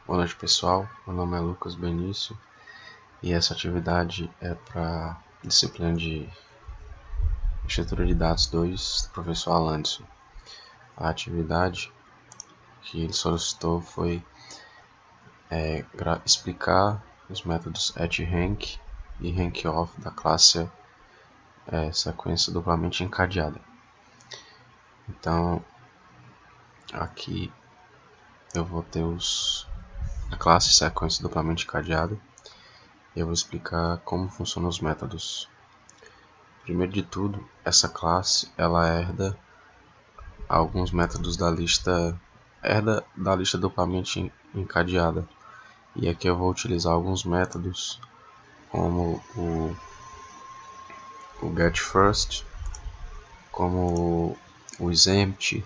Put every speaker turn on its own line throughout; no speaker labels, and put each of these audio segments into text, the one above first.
Boa noite, pessoal. Meu nome é Lucas Benício e essa atividade é para disciplina de Arquitetura de Dados 2 do professor Alanson. A atividade que ele solicitou foi explicar os métodos atRank e rankOff da classe sequência duplamente encadeada. Então, aqui eu vou ter a classe sequência duplamente encadeada e eu vou explicar como funcionam os métodos. Primeiro de tudo, essa classe ela herda alguns métodos da lista duplamente encadeada. E aqui eu vou utilizar alguns métodos como o getFirst, como o isEmpty.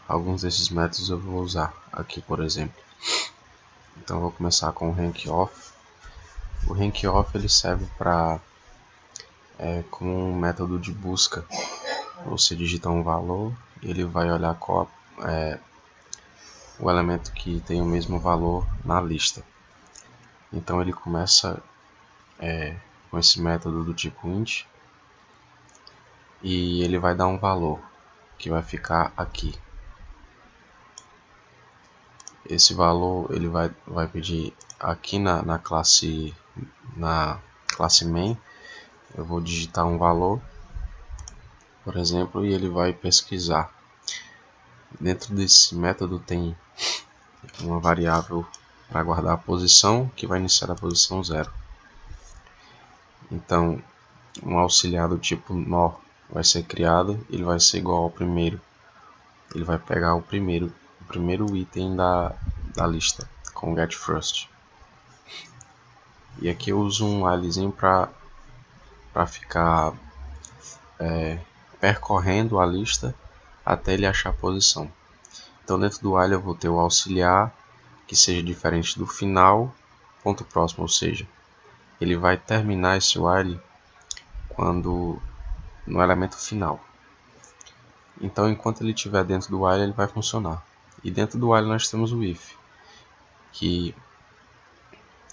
Alguns desses métodos eu vou usar aqui, por exemplo. Então eu vou começar com o rankOff. O rankOff ele serve para como um método de busca. Você digita um valor e ele vai olhar qual o elemento que tem o mesmo valor na lista. Então ele começa com esse método do tipo int e ele vai dar um valor que vai ficar aqui. Esse valor ele vai pedir aqui na classe main. Eu vou digitar um valor, por exemplo, e ele vai pesquisar. Dentro desse método tem uma variável para guardar a posição, que vai iniciar a posição 0. Então, um auxiliar do tipo nó vai ser criado, ele vai ser igual ao primeiro. Ele vai pegar o primeiro item da lista com getFirst. E aqui eu uso um whilezinho para ficar percorrendo a lista até ele achar a posição. Então dentro do while eu vou ter o auxiliar que seja diferente do final, ponto próximo, ou seja, ele vai terminar esse while no elemento final. Então enquanto ele estiver dentro do while ele vai funcionar. E dentro do while nós temos o if, que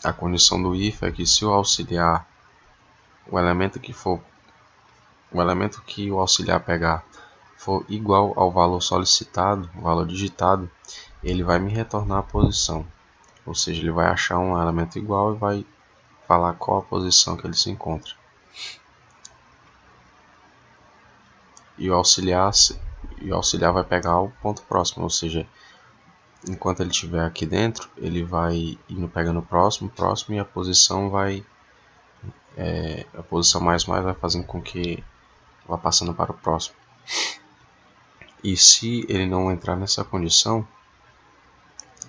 a condição do if é que se o auxiliar, o elemento que o auxiliar pegar for igual ao valor solicitado, o valor digitado, ele vai me retornar a posição. Ou seja, ele vai achar um elemento igual e vai falar qual a posição que ele se encontra. E o auxiliar vai pegar o ponto próximo, ou seja, enquanto ele estiver aqui dentro, ele vai indo pegando o próximo e a posição a posição mais vai fazendo com que vá passando para o próximo. E se ele não entrar nessa condição,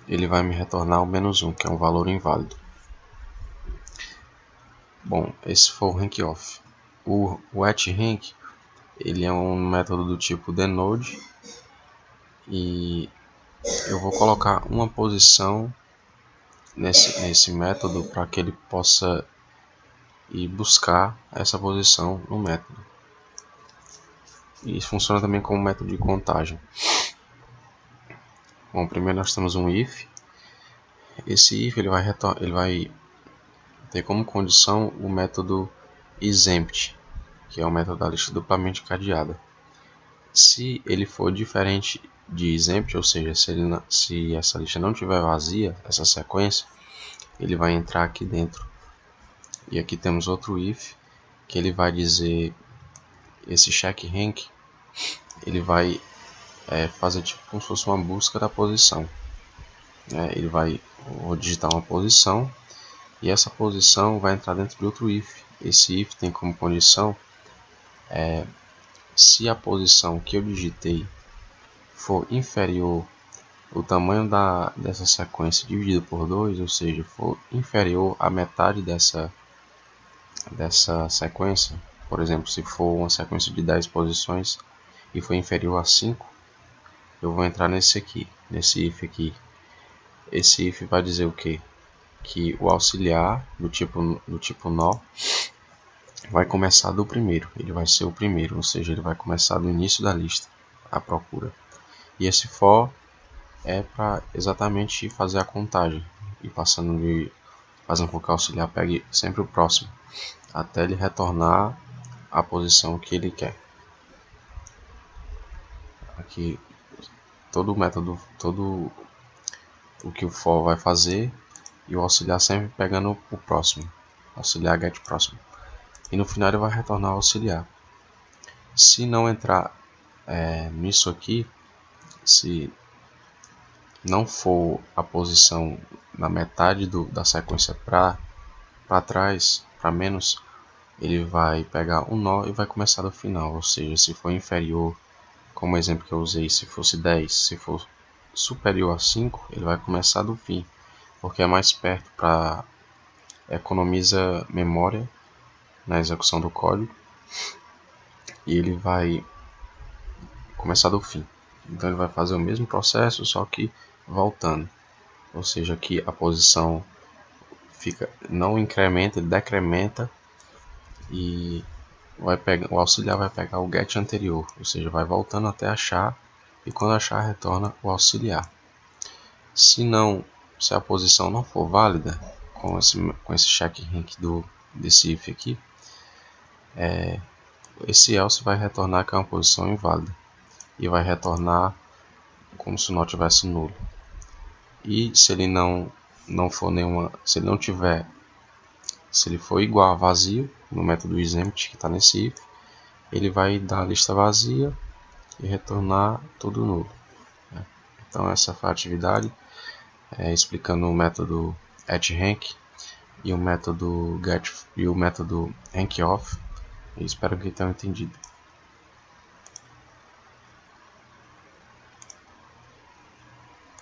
ele vai me retornar o -1, que é um valor inválido. Bom, esse foi o rankOff. O atRank ele é um método do tipo denote e eu vou colocar uma posição nesse método para que ele possa ir buscar essa posição no método. E isso funciona também como método de contagem. Bom, primeiro nós temos um if. Esse if ele vai ter como condição o método isEmpty, que é o método da lista duplamente encadeada. Se ele for diferente de isEmpty, ou seja, se essa lista não estiver vazia, essa sequência, ele vai entrar aqui dentro. E aqui temos outro if, que ele vai dizer, esse checkRank, ele vai fazer tipo como se fosse uma busca da posição. Vou digitar uma posição, e essa posição vai entrar dentro de outro if. Esse if tem como condição, se a posição que eu digitei for inferior o tamanho dessa sequência dividido por 2, ou seja, for inferior à metade dessa sequência, por exemplo, se for uma sequência de 10 posições e for inferior a 5, eu vou entrar nesse if aqui. Esse if vai dizer o quê? Que o auxiliar do tipo nó vai começar do primeiro, ele vai ser o primeiro, ou seja, ele vai começar do início da lista, a procura. E esse for é para exatamente fazer a contagem e fazendo com que o auxiliar pegue sempre o próximo, até ele retornar à posição que ele quer. Aqui todo o método, todo o que o for vai fazer e o auxiliar sempre pegando o próximo, auxiliar get próximo. E no final ele vai retornar o auxiliar. Se não entrar nisso aqui, se não for a posição na metade da sequência para trás, para menos, ele vai pegar um nó e vai começar do final. Ou seja, se for inferior, como exemplo que eu usei, se fosse 10, se for superior a 5, ele vai começar do fim, porque é mais perto, para economiza memória na execução do código, e ele vai começar do fim. Então ele vai fazer o mesmo processo, só que voltando. Ou seja, aqui a posição não incrementa, ele decrementa, e o auxiliar vai pegar o get anterior, ou seja, vai voltando até achar, e quando achar retorna o auxiliar. Se a posição não for válida com esse check rank desse if aqui, esse else vai retornar que é uma posição inválida e vai retornar como se o nó tivesse nulo. E se ele não for nenhuma, se ele for igual a vazio no método exempt que está nesse if, ele vai dar a lista vazia e retornar tudo nulo. Então essa foi a atividade explicando o método addRank e o método get e o método rankOff. Espero que tenham entendido.